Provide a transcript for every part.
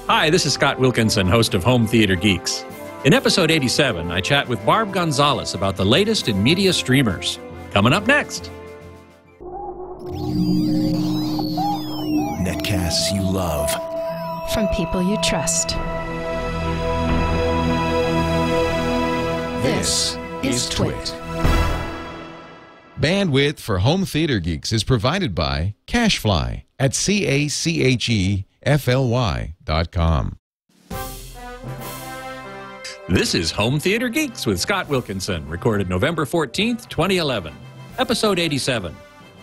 Hi, this is Scott Wilkinson, host of Home Theater Geeks. In episode 87, I chat with Barb Gonzalez about the latest in media streamers. Coming up next. Netcasts you love. From people you trust. This is Twit. Bandwidth for Home Theater Geeks is provided by Cachefly at CACHEFLY.com. This is Home Theater Geeks with Scott Wilkinson, recorded November 14th, 2011. Episode 87,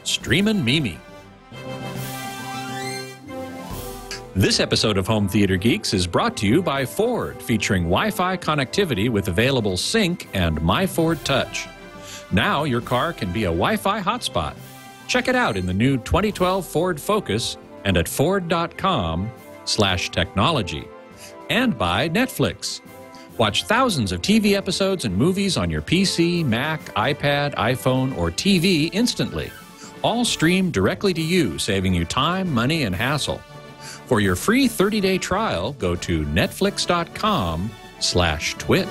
Streamin' Mimi. This episode of Home Theater Geeks is brought to you by Ford, featuring Wi-Fi connectivity with available Sync and My Ford Touch. Now your car can be a Wi-Fi hotspot. Check it out in the new 2012 Ford Focus and at ford.com/technology. And by Netflix. Watch thousands of TV episodes and movies on your PC, Mac, iPad, iPhone, or TV instantly. All streamed directly to you, saving you time, money, and hassle. For your free 30-day trial, go to netflix.com/twit.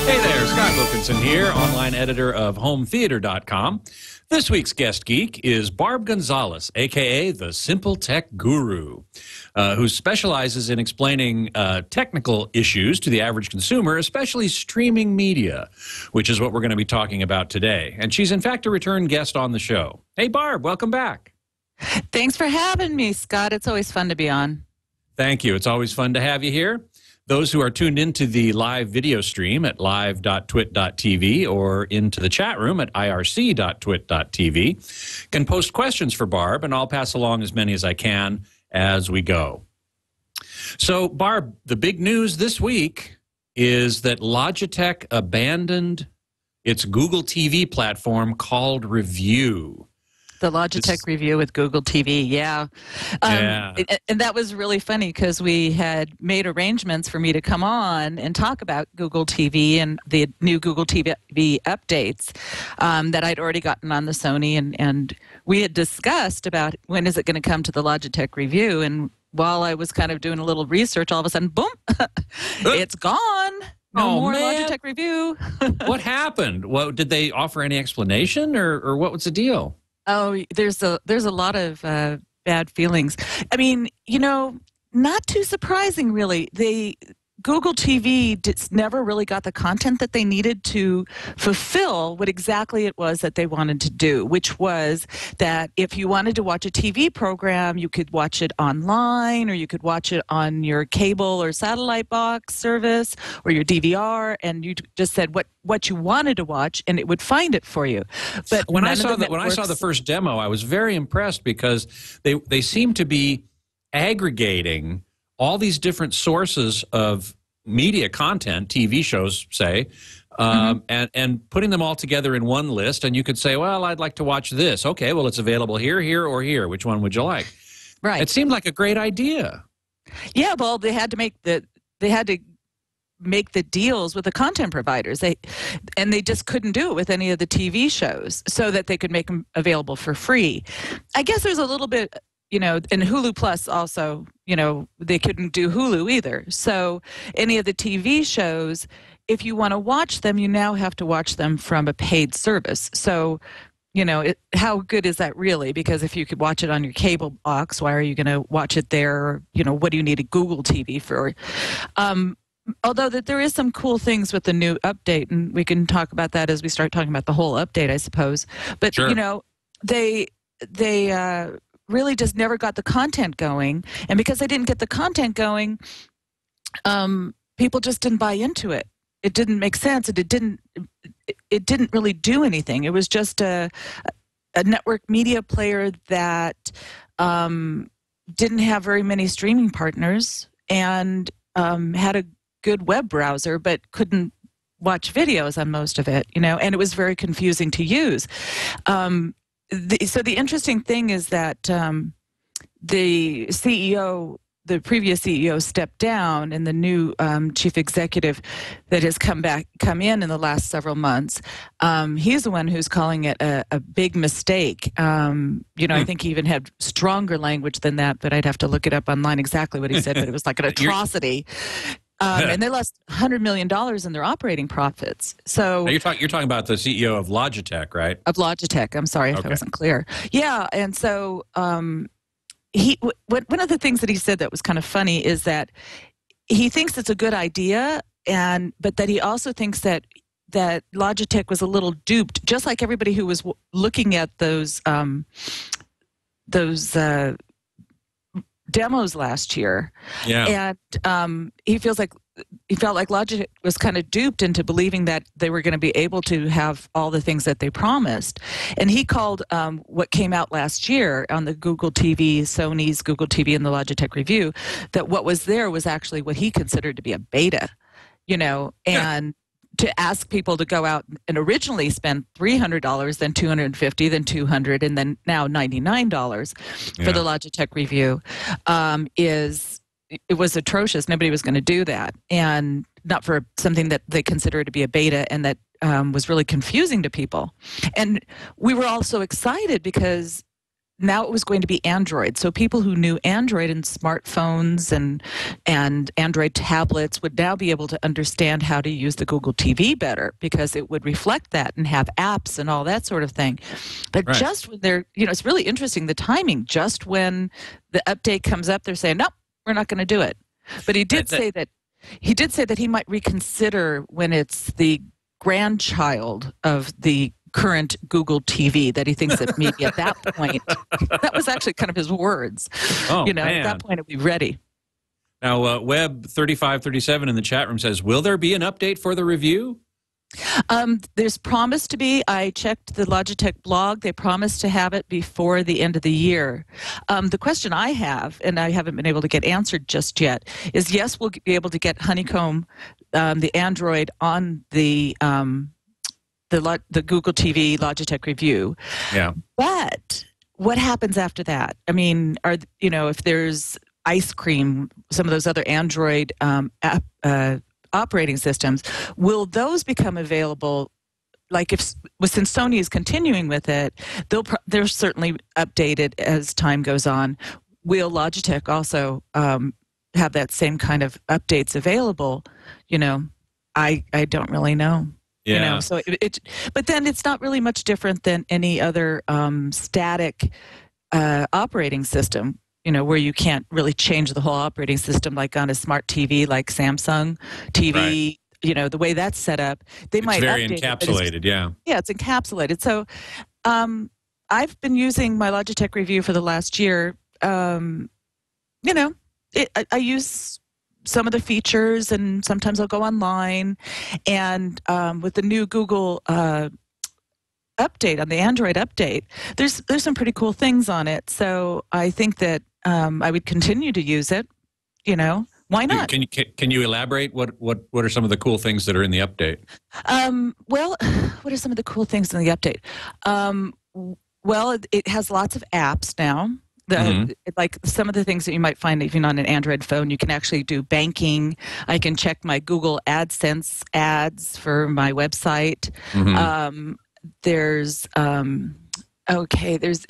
Hey there, Scott Wilkinson here, online editor of HomeTheater.com. This week's guest geek is Barb Gonzalez, a.k.a. the Simple Tech Guru, who specializes in explaining technical issues to the average consumer, especially streaming media, which is what we're going to be talking about today. And she's, in fact, a return guest on the show. Hey, Barb, welcome back. Thanks for having me, Scott. It's always fun to be on. Thank you. It's always fun to have you here. Those who are tuned into the live video stream at live.twit.tv or into the chat room at irc.twit.tv can post questions for Barb, and I'll pass along as many as I can as we go. So, Barb, the big news this week is that Logitech abandoned its Google TV platform called Review. The Logitech Review with Google TV, yeah. And that was really funny because we had made arrangements for me to come on and talk about Google TV and the new Google TV updates that I'd already gotten on the Sony. And we had discussed about when is it going to come to the Logitech Review. And while I was kind of doing a little research, all of a sudden, boom, it's gone. No more man. Logitech Review. What happened? Well, did they offer any explanation or what was the deal? Oh, there's a lot of bad feelings. I mean, you know, not too surprising, really. Google TV never really got the content that they needed to fulfill what exactly it was that they wanted to do, which was that if you wanted to watch a TV program, you could watch it online, or you could watch it on your cable or satellite box service or your DVR, and you just said what you wanted to watch, and it would find it for you. But when I saw the first demo, I was very impressed because they seem to be aggregating all these different sources of media content, TV shows, say, and putting them all together in one list. And you could say, well, I'd like to watch this. Okay, well, it's available here, here, or here. Which one would you like? Right. It seemed like a great idea. Yeah, well, they had to make the deals with the content providers. They just couldn't do it with any of the TV shows so that they could make them available for free. I guess there's a little bit, you know, and Hulu Plus also, you know, they couldn't do Hulu either. So any of the TV shows, if you want to watch them, you now have to watch them from a paid service. So, you know, how good is that really? Because if you could watch it on your cable box, why are you going to watch it there? You know, what do you need a Google TV for? Although that there is some cool things with the new update, and we can talk about that as we start talking about the whole update, I suppose. But, sure. You know, they really just never got the content going. And because they didn't get the content going, people just didn't buy into it. It didn't make sense. It didn't really do anything. It was just a network media player that didn't have very many streaming partners and had a good web browser, but couldn't watch videos on most of it, you know, and it was very confusing to use. So the interesting thing is that the CEO the previous CEO stepped down, and the new chief executive that has come in the last several months, he's the one who's calling it a big mistake. I think he even had stronger language than that, but I'd have to look it up online exactly what he said. But it was like an atrocity. And they lost $100 million in their operating profits. So now you're talking about the CEO of Logitech, right? Of Logitech. I'm sorry if I wasn't clear. Yeah, and so one of the things that he said that was kind of funny is that he thinks it's a good idea, but that he also thinks that Logitech was a little duped, just like everybody who was looking at those demos last year. Yeah. And he felt like Logitech was kind of duped into believing that they were going to be able to have all the things that they promised. And he called what came out last year on the Google TV, Sony's Google TV and the Logitech review, that what was there was actually what he considered to be a beta, and to ask people to go out and originally spend $300, then $250, then $200, and then now $99 for the Logitech review it was atrocious. Nobody was going to do that, and not for something that they consider to be a beta, and that was really confusing to people. And we were all so excited because now it was going to be Android. So people who knew Android and smartphones and Android tablets would now be able to understand how to use the Google TV better, because it would reflect that and have apps and all that sort of thing. But just when they're, it's really interesting, the timing, just when the update comes up, they're saying, nope, we're not going to do it. But he did say that he might reconsider when it's the grandchild of the current Google TV, that he thinks that maybe at that point, that was actually kind of his words. Oh, man. At that point, it'll be ready. Now, Web 3537 in the chat room says, will there be an update for the review? There's promised to be. I checked the Logitech blog. They promised to have it before the end of the year. The question I have, and I haven't been able to get answered just yet, is yes, we'll be able to get Honeycomb, the Android, on the Google TV Logitech review. Yeah. But what happens after that? I mean, if there's Ice Cream, some of those other Android operating systems, will those become available? Like since Sony is continuing with it, they're certainly updated as time goes on. Will Logitech also have that same kind of updates available? I don't really know. Yeah. So but then it's not really much different than any other static operating system, where you can't really change the whole operating system like on a smart TV, like Samsung TV, the way that's set up. It's very encapsulated, yeah. Yeah, it's encapsulated. So I've been using my Logitech review for the last year. I use some of the features, and sometimes I'll go online, and with the new Google update, on the Android update, there's some pretty cool things on it. So I think that I would continue to use it. Why not? Can you elaborate? What are some of the cool things that are in the update? Well, what are some of the cool things in the update? Well, it has lots of apps now. Like some of the things that you might find even on an Android phone, you can actually do banking. I can check my Google AdSense ads for my website. There's there's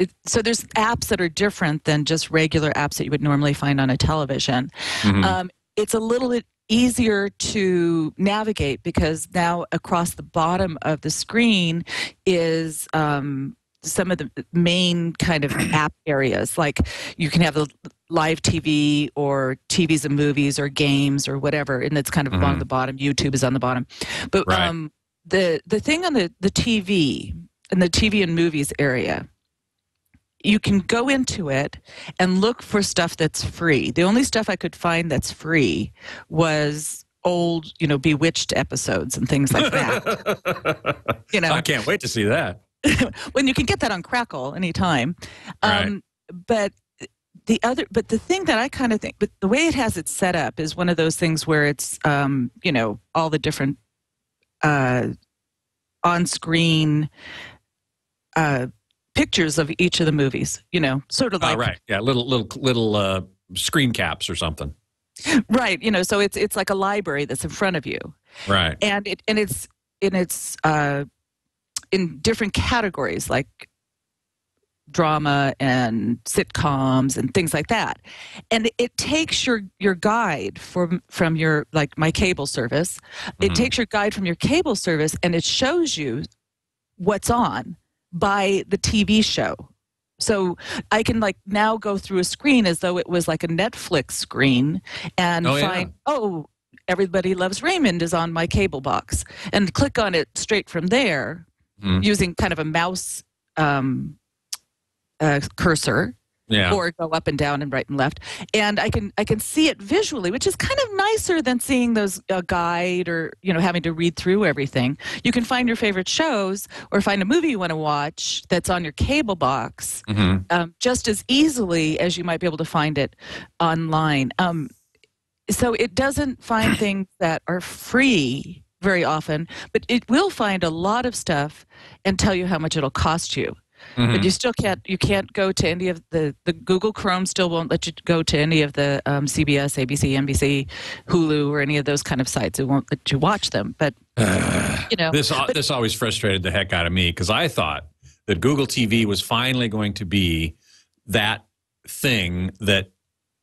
apps that are different than just regular apps that you would normally find on a television. It's a little bit easier to navigate, because now across the bottom of the screen is some of the main kind of app areas. Like you can have the live TV or TVs and movies or games or whatever, and it's kind of along the bottom. YouTube is on the bottom. But the thing on the TV, and the TV and movies area, you can go into it and look for stuff that's free. The only stuff I could find that's free was old, Bewitched episodes and things like that. I can't wait to see that. When you can get that on Crackle anytime. But the thing that I kind of think, but the way it has it set up is one of those things where it's, all the different on-screen pictures of each of the movies, sort of like. Right. Yeah. Little screen caps or something. Right. So it's like a library that's in front of you. Right. And it's in different categories like drama and sitcoms and things like that. And it takes your guide from your, like my cable service. It takes your guide from your cable service and it shows you what's on by the TV show. So I can like now go through a screen as though it was like a Netflix screen and find, Everybody Loves Raymond is on my cable box, and click on it straight from there using kind of a mouse cursor, or go up and down and right and left, and I can see it visually, which is kind of nicer than seeing those guide or having to read through everything. You can find your favorite shows or find a movie you want to watch that's on your cable box just as easily as you might be able to find it online. So it doesn't find things that are free very often, but it will find a lot of stuff and tell you how much it'll cost you. But you still can't go to any of the Google Chrome still won't let you go to any of the CBS, ABC, NBC, Hulu, or any of those kind of sites. It won't let you watch them. But this always frustrated the heck out of me, because I thought that Google TV was finally going to be that thing that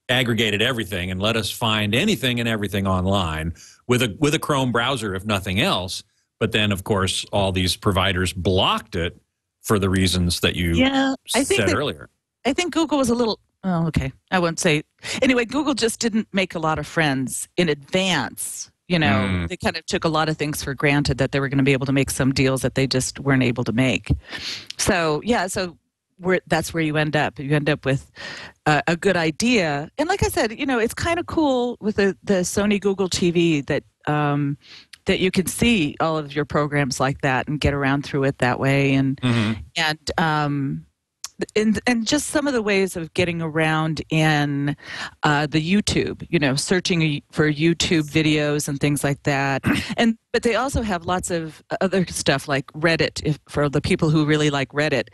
aggregated everything and let us find anything and everything online with a Chrome browser, if nothing else. But then, of course, all these providers blocked it for the reasons that you said earlier. I think Google was a little, I won't say. Anyway, Google just didn't make a lot of friends in advance. They kind of took a lot of things for granted, that they were going to be able to make some deals that they just weren't able to make. So, that's where you end up. You end up with a good idea. And like I said, it's kind of cool with the Sony Google TV that you can see all of your programs like that and get around through it that way. And just some of the ways of getting around in the YouTube, searching for YouTube videos and things like that. But they also have lots of other stuff like Reddit. For the people who really like Reddit,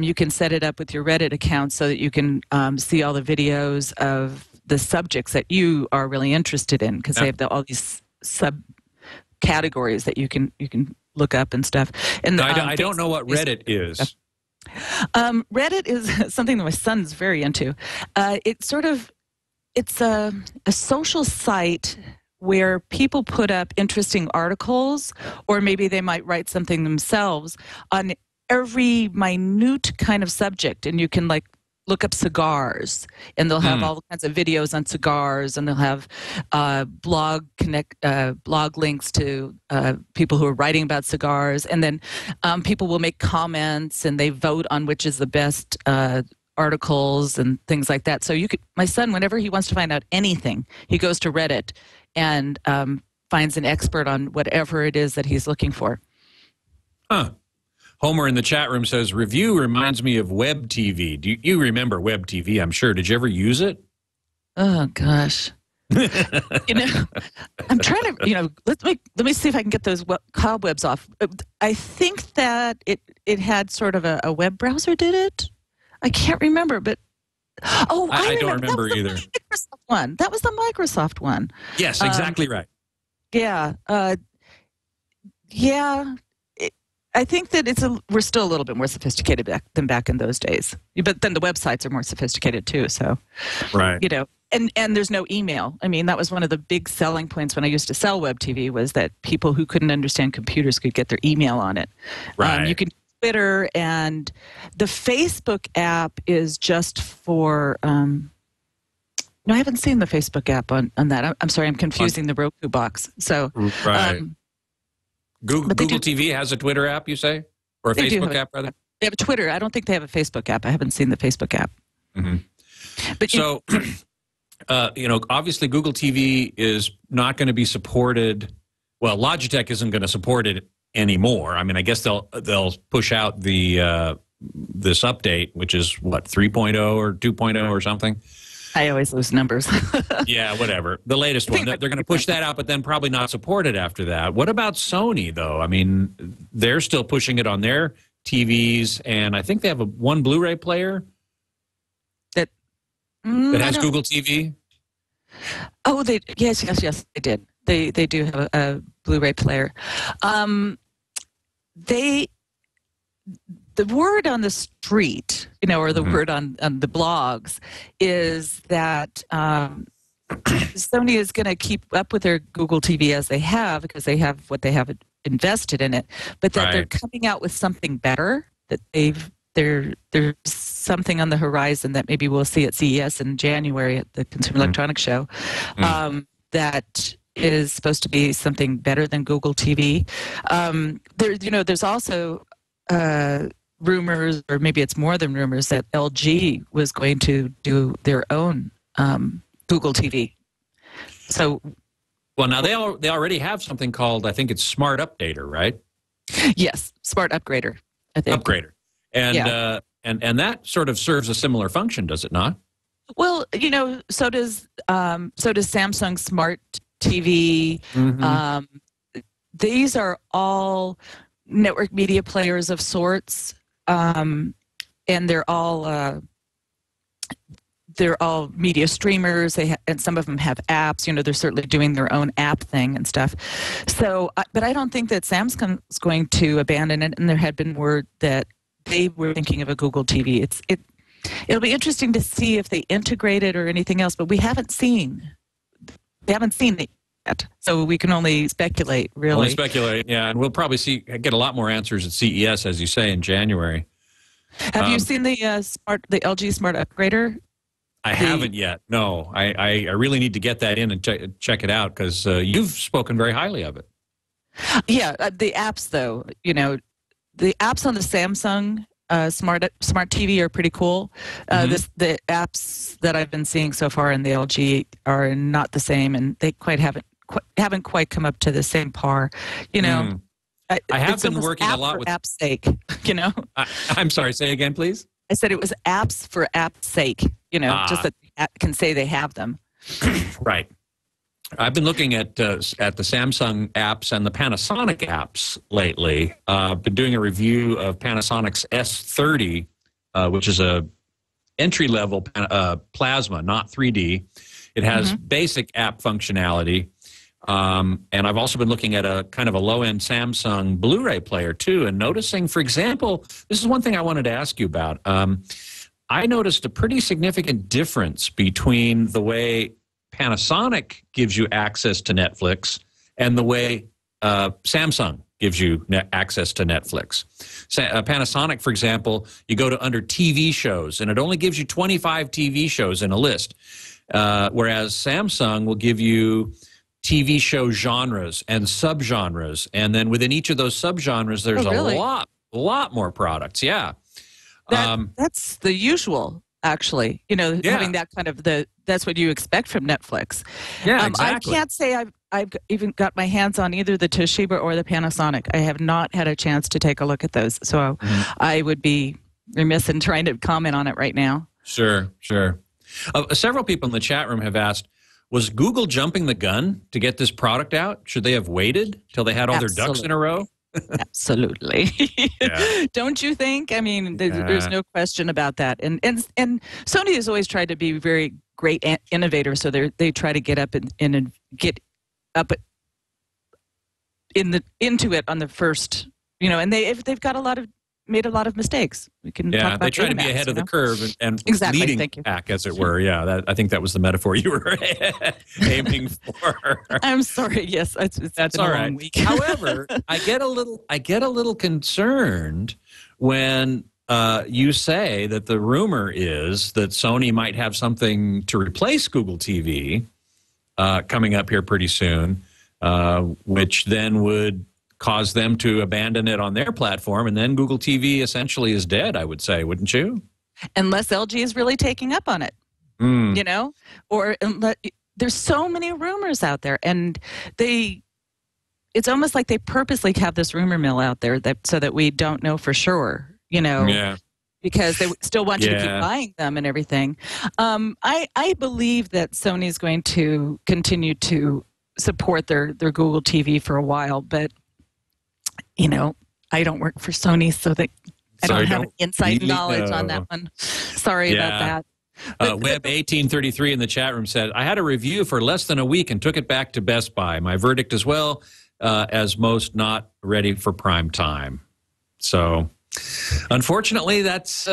you can set it up with your Reddit account so that you can see all the videos of the subjects that you are really interested in, because they have all these subcategories that you can look up and stuff. And I don't know what Reddit is. Reddit is something that my son's very into. It's a social site where people put up interesting articles, or maybe they might write something themselves on every minute kind of subject. And you can like look up cigars, and they'll have all kinds of videos on cigars, and they'll have blog links to people who are writing about cigars, and then people will make comments and they vote on which is the best articles and things like that. So my son, whenever he wants to find out anything, he goes to Reddit and finds an expert on whatever it is that he's looking for. Homer in the chat room says, review reminds me of Web TV. Do you remember Web TV? I'm sure. Did you ever use it? Oh, gosh. I'm trying to, let me see if I can get those cobwebs off. I think that it had sort of a web browser, did it? I can't remember, but I don't remember either. Microsoft one. That was the Microsoft one. Yes, exactly right. Yeah. I think that we're still a little bit more sophisticated than back in those days. But then the websites are more sophisticated too. So, right. And there's no email. I mean, that was one of the big selling points when I used to sell web TV, was that people who couldn't understand computers could get their email on it. Right. You can Twitter, and the Facebook app is just for. No, I haven't seen the Facebook app on that. I'm sorry, I'm confusing the Roku box. So, right. Google TV has a Twitter app, you say? Or a Facebook app, rather? They have a Twitter. I don't think they have a Facebook app. I haven't seen the Facebook app. But so, obviously Google TV is not going to be supported. Well, Logitech isn't going to support it anymore. I mean, I guess they'll push out this update, which is what, 3.0 or 2.0 or something? I always lose numbers. Yeah, whatever. The latest one. They're going to push that out, but then probably not support it after that. What about Sony, though? I mean, they're still pushing it on their TVs, and I think they have one Blu-ray player. that has Google TV? Oh, yes, they did. They do have a Blu-ray player. The word on the street, or the word on the blogs, is that Sony is going to keep up with their Google TV as they have, because they have what they have invested in it, but that they're coming out with something better. That there's something on the horizon that maybe we'll see at CES in January at the Consumer Electronics Show. That is supposed to be something better than Google TV. There's also rumors, or maybe it's more than rumors, that LG was going to do their own Google TV. So, well, now they already have something called, I think it's Smart Updater, right? Yes, Smart Upgrader, I think. Upgrader, and that sort of serves a similar function, does it not? Well, so does Samsung Smart TV. These are all network media players of sorts, and they're all media streamers. And some of them have apps. They're certainly doing their own app thing and stuff. So, but I don't think that Samsung's going to abandon it. And there had been word that they were thinking of a Google TV. It'll be interesting to see if they integrate it or anything else. But we haven't seen it yet, so we can only speculate. Really, only speculate. Yeah, and we'll probably get a lot more answers at CES, as you say, in January. Have you seen the LG Smart Upgrader? I haven't yet. No, I really need to get that in and check it out, because you've spoken very highly of it. Yeah, the apps though, the apps on the Samsung Smart TV are pretty cool. The apps that I've been seeing so far in the LG are not the same, and they haven't quite come up to the same par. I have been working a lot with app's sake. I'm sorry. Say again, please. I said it was apps for app's sake. Just that the app can say they have them. Right. I've been looking at the Samsung apps and the Panasonic apps lately. I've been doing a review of Panasonic's S30, which is a entry-level plasma, not 3D. It has basic app functionality. And I've also been looking at a kind of a low-end Samsung Blu-ray player, too, and noticing, for example, this is one thing I wanted to ask you about. I noticed a pretty significant difference between the way Panasonic gives you access to Netflix and the way Samsung gives you access to Netflix. Panasonic, for example, you go to under TV shows, and it only gives you 25 TV shows in a list, whereas Samsung will give you TV show genres and subgenres, and then within each of those subgenres, there's a lot more products. Yeah, that's the usual. Actually, having that kind of that's what you expect from Netflix. Yeah, exactly. I can't say I've even got my hands on either the Toshiba or the Panasonic. I have not had a chance to take a look at those, so I would be remiss in trying to comment on it right now. Sure. Several people in the chat room have asked, was Google jumping the gun to get this product out? Should they have waited till they had all their ducks in a row? Absolutely. Yeah. Don't you think? I mean, there's no question about that. And Sony has always tried to be very great innovators, so they try to get up and get up into it on the first, and they've got made a lot of mistakes. We can talk about they try to be ahead of the curve and exactly. leading the pack, as it were. Yeah, I think that was the metaphor you were aiming for. I'm sorry. Yes, that's all right. Week. However, I get a little concerned when you say that the rumor is that Sony might have something to replace Google TV coming up here pretty soon, which then would cause them to abandon it on their platform, and then Google TV essentially is dead, I would say, wouldn't you? Unless LG is really taking up on it, or there's so many rumors out there, and it's almost like they purposely have this rumor mill out there so that we don't know for sure, because they still want you to keep buying them and everything. I believe that Sony's going to continue to support their Google TV for a while, but I don't work for Sony, so that I don't have inside knowledge on that one. Sorry about that. Web 1833 in the chat room said, I had a review for less than a week and took it back to Best Buy. My verdict as well as most not ready for prime time. So, unfortunately, that's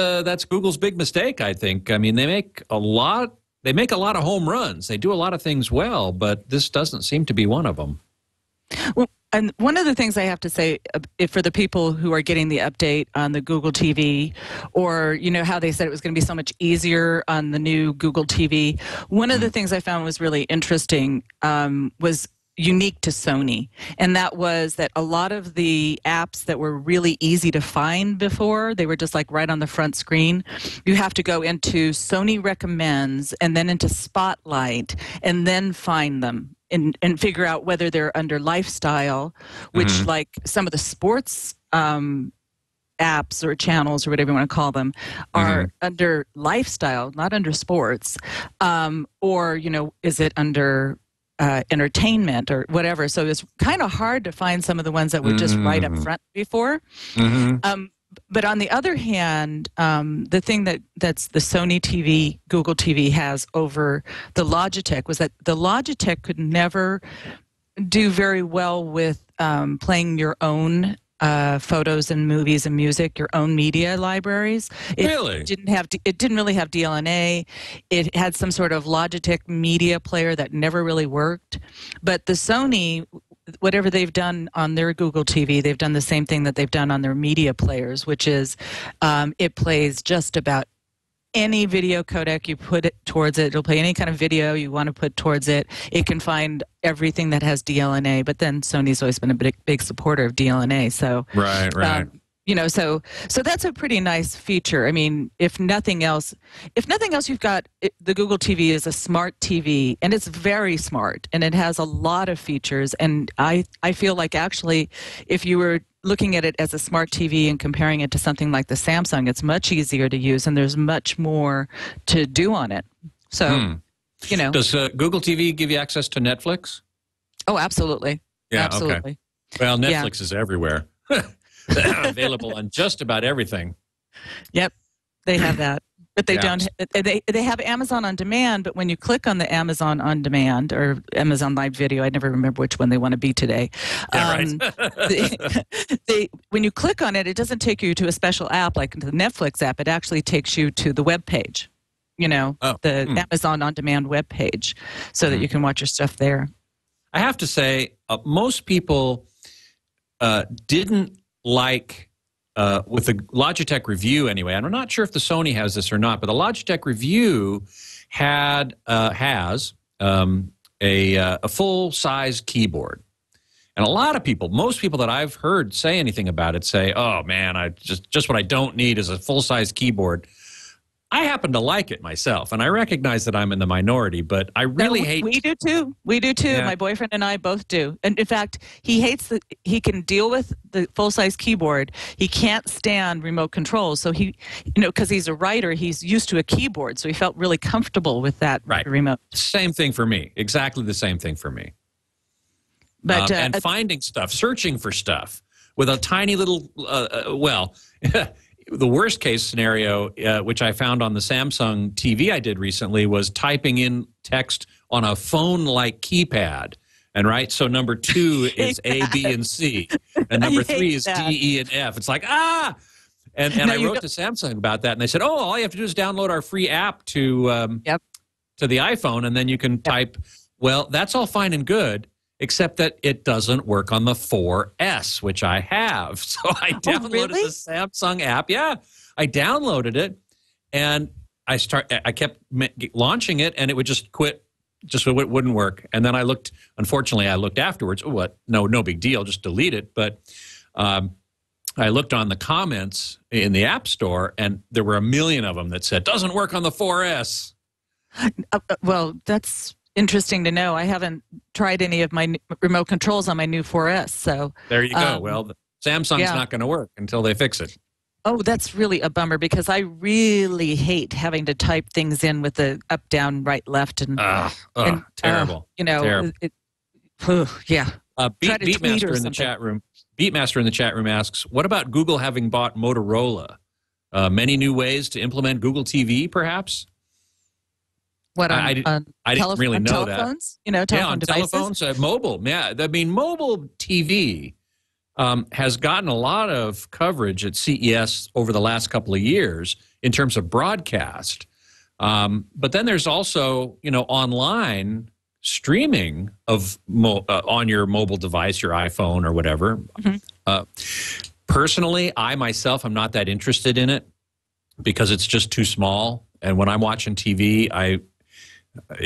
Google's big mistake, I think. I mean, they make a lot of home runs. They do a lot of things well, but this doesn't seem to be one of them. Well, and one of the things I have to say, if for the people who are getting the update on the Google TV, or you know how they said it was going to be so much easier on the new Google TV, one of the things I found was really interesting was unique to Sony, and that was that a lot of the apps that were really easy to find before, they were just like right on the front screen. You have to go into Sony Recommends and then into Spotlight and then find them. And figure out whether they're under lifestyle, which like some of the sports apps or channels or whatever you want to call them are under lifestyle, not under sports, or, you know, is it under entertainment or whatever. So it's kind of hard to find some of the ones that were just right up front before. But on the other hand, the thing that's the Sony TV, Google TV has over the Logitech was that the Logitech could never do very well with playing your own photos and movies and music, your own media libraries. Really? It didn't really have DLNA. It had some sort of Logitech media player that never really worked. But the Sony, whatever they've done on their Google TV, they've done the same thing that they've done on their media players, which is it plays just about any video codec you put it towards it. It'll play any kind of video you want to put towards it. It can find everything that has DLNA, but then Sony's always been a big supporter of DLNA. So right. You know, so that's a pretty nice feature. I mean, if nothing else, you've got the Google TV is a smart TV, and it's very smart, and it has a lot of features. And I feel like actually, if you were looking at it as a smart TV and comparing it to something like the Samsung, it's much easier to use, and there's much more to do on it. So, you know, does Google TV give you access to Netflix? Oh, absolutely. Yeah, absolutely. Okay. Well, Netflix is everywhere. Available on just about everything. Yep, they have that, but they don't. They have Amazon On Demand, but when you click on the Amazon On Demand or Amazon Live Video, I never remember which one they want to be today. Right. When you click on it, it doesn't take you to a special app like the Netflix app. It actually takes you to the web page. You know, the Amazon On Demand web page, so that you can watch your stuff there. I have to say, most people didn't like with the Logitech review anyway, and I'm not sure if the Sony has this or not, but the Logitech review has a full-size keyboard. And a lot of people, most people that I've heard say anything about it say, oh man, I just what I don't need is a full-size keyboard. I happen to like it myself, and I recognize that I'm in the minority, but I really hate... We do too. We do too. Yeah. My boyfriend and I both do. And in fact, he can deal with the full-size keyboard. He can't stand remote controls. So he, you know, because he's a writer, he's used to a keyboard. So he felt really comfortable with that remote. Same thing for me. Exactly the same thing for me. But and finding stuff, searching for stuff with a tiny little, the worst case scenario, which I found on the Samsung TV I did recently, was typing in text on a phone-like keypad. And so number 2 is A, B, and C. And number 3 is D, E, and F. It's like, And I wrote to Samsung about that, and they said, oh, all you have to do is download our free app to the iPhone, and then you can type. Well, that's all fine and good, except that it doesn't work on the 4S, which I have. So I downloaded the Samsung app. Yeah, I downloaded it, and I kept launching it, and it would just quit. It wouldn't work. And then I looked afterwards. Oh, what? No big deal. Just delete it. But I looked on the comments in the App Store, and there were a million of them that said, doesn't work on the 4S. Well, that's interesting to know. I haven't tried any of my remote controls on my new 4S. So there you go. Well, Samsung's not going to work until they fix it. Oh, that's really a bummer, because I really hate having to type things in with the up, down, right, left, and terrible. Terrible. Beatmaster in the chat room. Beatmaster in the chat room asks, "What about Google having bought Motorola? Many new ways to implement Google TV, perhaps?" What I didn't really know telephones? that. Telephone devices? Telephones, mobile. Yeah, I mean, mobile TV has gotten a lot of coverage at CES over the last couple of years in terms of broadcast. But then there's also, online streaming of on your mobile device, your iPhone or whatever. Personally, I myself am not that interested in it because it's just too small. And when I'm watching TV,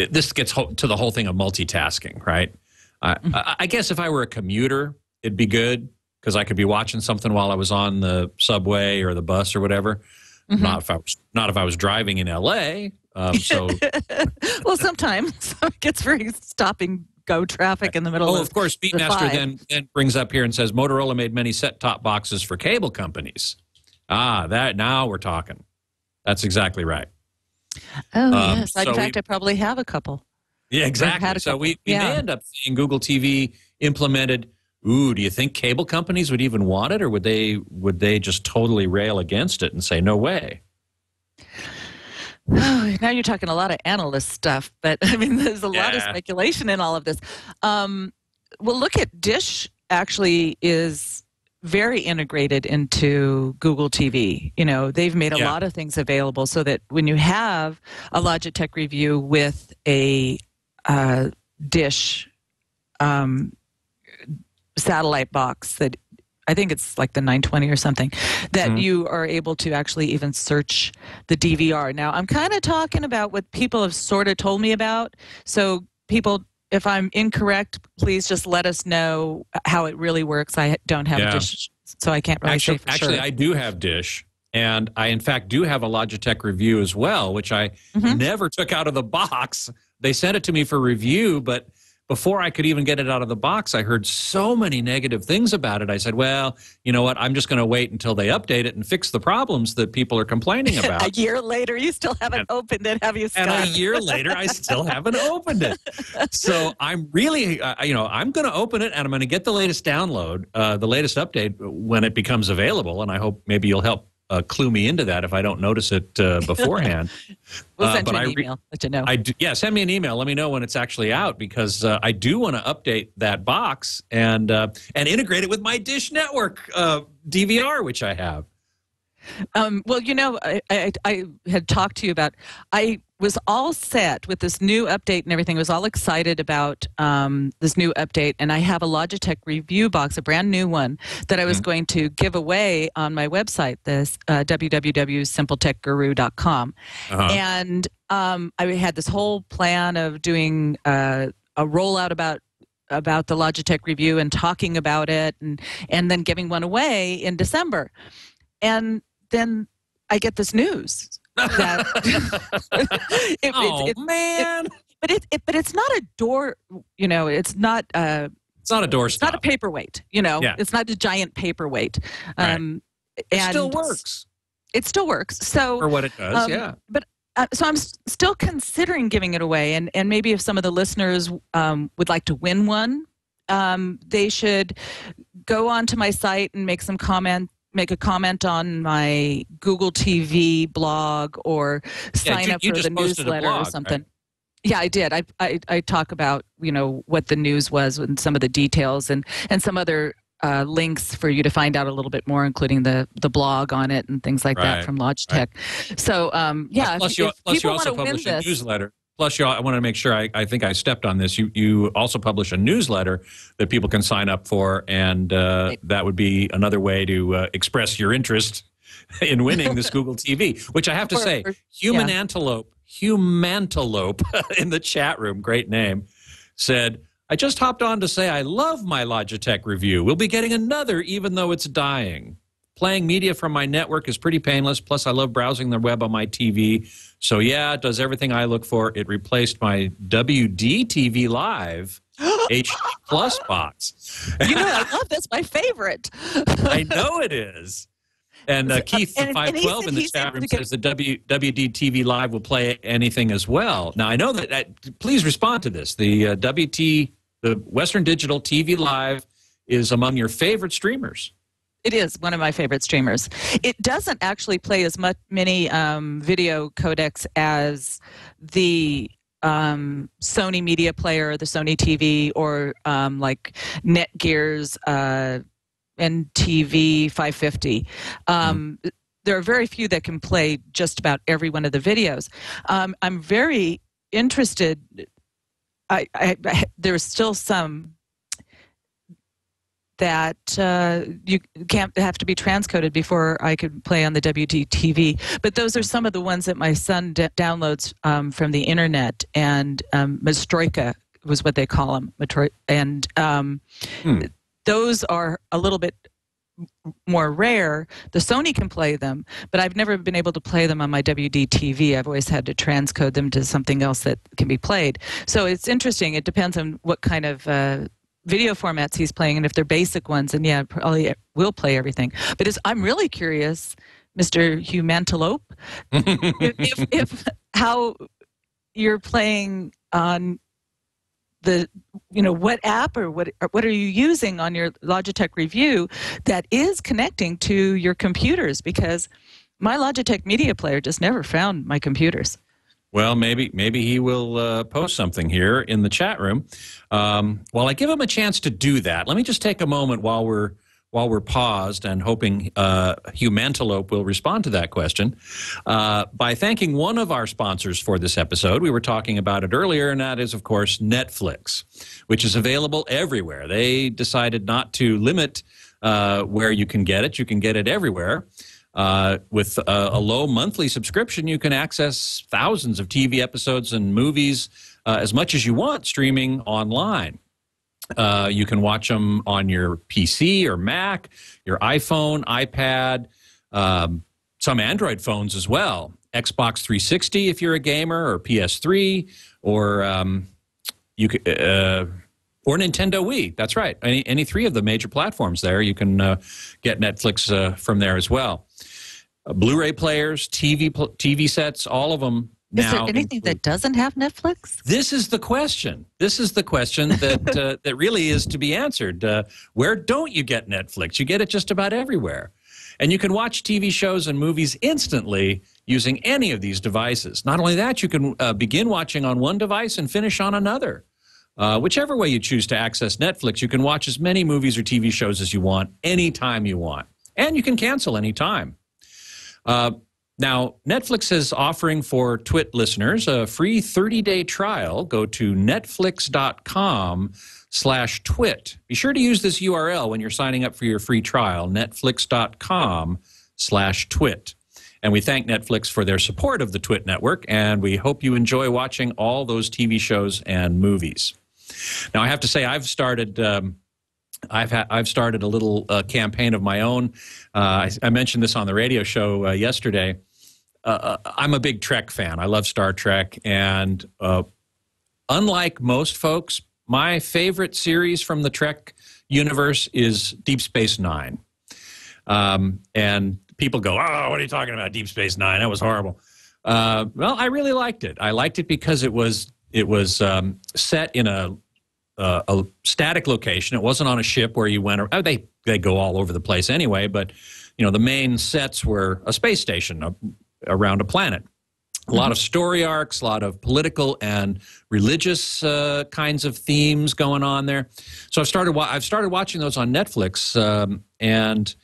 this gets to the whole thing of multitasking, right? I guess if I were a commuter, it'd be good because I could be watching something while I was on the subway or the bus or whatever. Not if I was driving in LA. Well, sometimes it gets very stop-and-go traffic in the middle. Of course, Beatmaster then brings up here and says Motorola made many set-top boxes for cable companies. Now we're talking. That's exactly right. Oh, yes. In fact, I probably have a couple. Yeah, exactly. So we may end up seeing Google TV implemented. Do you think cable companies would even want it, or would they just totally rail against it and say, no way? Oh, now you're talking a lot of analyst stuff, but I mean, there's a lot of speculation in all of this. Well, look at Dish actually is very integrated into Google TV. They've made a lot of things available so that when you have a Logitech review with a Dish satellite box that I think it's like the 920 or something, that you are able to actually even search the DVR. Now, I'm kind of talking about what people have sort of told me about. So people, if I'm incorrect, please just let us know how it really works. I don't have a Dish, so I can't really say for sure. Actually, I do have Dish. And I, in fact, do have a Logitech review as well, which I never took out of the box. They sent it to me for review, but before I could even get it out of the box, I heard so many negative things about it. I said, well, you know what? I'm just going to wait until they update it and fix the problems that people are complaining about. A year later, you still haven't opened it, have you, Scott? And a year later, I still haven't opened it. So I'm really, I'm going to open it, and I'm going to get the latest download, the latest update when it becomes available. And I hope maybe you'll help clue me into that if I don't notice it beforehand. We'll send you an email, let you know. Send me an email. Let me know when it's actually out, because I do want to update that box and integrate it with my Dish Network DVR, which I have. Well, I had talked to you about, I was all set with this new update and everything. I was all excited about this new update, and I have a Logitech review box, a brand new one, that I was going to give away on my website, this www.simpletechguru.com. And I had this whole plan of doing a rollout about the Logitech review and talking about it, and then giving one away in December. And then I get this news that but it's not a door. It's not. It's not a doorstop. It's not a paperweight. It's not a giant paperweight. Right. It still works. It still works. So for what it does, But so I'm still considering giving it away, and maybe if some of the listeners would like to win one, they should go onto my site and make a comment on my Google TV blog, or sign up for the newsletter or something. Right? Yeah, I did. I talk about, what the news was and some of the details, and some other links for you to find out a little bit more, including the blog on it and things like that from Logitech. Right. So, Plus you also publish a newsletter. Plus, I want to make sure, I think I stepped on this. You also publish a newsletter that people can sign up for, and that would be another way to express your interest in winning this Google TV, which I have to say, Humanantelope in the chat room, great name, said, I just hopped on to say I love my Logitech review. We'll be getting another, even though it's dying. Playing media from my network is pretty painless. Plus, I love browsing the web on my TV. So, yeah, it does everything I look for. It replaced my WD TV Live HD Plus box. I love this. My favorite. I know it is. And Keith, the 512 in the chat room, says the WD TV Live will play anything as well. Now, I know that please respond to this. The the Western Digital TV Live is among your favorite streamers. It is one of my favorite streamers. It doesn't actually play as many video codecs as the Sony Media Player, the Sony TV, or like Netgear's NTV 550. There are very few that can play just about every one of the videos. I'm very interested. There's still some that you can't have to be transcoded before I could play on the WDTV. But those are some of the ones that my son downloads from the internet, and Mastroika was what they call them. And those are a little bit more rare. The Sony can play them, but I've never been able to play them on my WDTV. I've always had to transcode them to something else that can be played. So it's interesting. It depends on what kind of video formats he's playing, and if they're basic ones, and yeah, probably will play everything. But I'm really curious, Mr. Humantelope, if how you're playing on the, what app or what are you using on your Logitech Review that is connecting to your computers? Because my Logitech Media Player just never found my computers. Well, maybe he will post something here in the chat room. While I give him a chance to do that, let me just take a moment while we're paused and hoping Humantelope will respond to that question by thanking one of our sponsors for this episode. We were talking about it earlier, and that is, of course, Netflix, which is available everywhere. They decided not to limit where you can get it. You can get it everywhere. With a low monthly subscription, you can access thousands of TV episodes and movies as much as you want streaming online. You can watch them on your PC or Mac, your iPhone, iPad, some Android phones as well. Xbox 360 if you're a gamer, or PS3, or or Nintendo Wii. That's right. Any three of the major platforms there, you can get Netflix from there as well. Blu-ray players, TV sets, all of them. Is there anything that doesn't have Netflix? This is the question. This is the question that that really is to be answered. Where don't you get Netflix? You get it just about everywhere. And you can watch TV shows and movies instantly using any of these devices. Not only that, you can begin watching on one device and finish on another. Whichever way you choose to access Netflix, you can watch as many movies or TV shows as you want, anytime you want. And you can cancel anytime. Now, Netflix is offering for Twit listeners a free 30-day trial. Go to netflix.com/twit. Be sure to use this URL when you're signing up for your free trial, netflix.com/twit. And we thank Netflix for their support of the Twit Network, and we hope you enjoy watching all those TV shows and movies. Now, I have to say, I've started a little campaign of my own. I mentioned this on the radio show yesterday. I'm a big Trek fan. I love Star Trek, and unlike most folks, my favorite series from the Trek universe is Deep Space Nine. And people go, "Oh, what are you talking about? Deep Space Nine? That was horrible." Well, I really liked it. I liked it because it was set in a static location. It wasn't on a ship where you went. They go all over the place anyway. But the main sets were a space station around a planet. A lot of story arcs, a lot of political and religious kinds of themes going on there. So I've started watching those on Netflix. And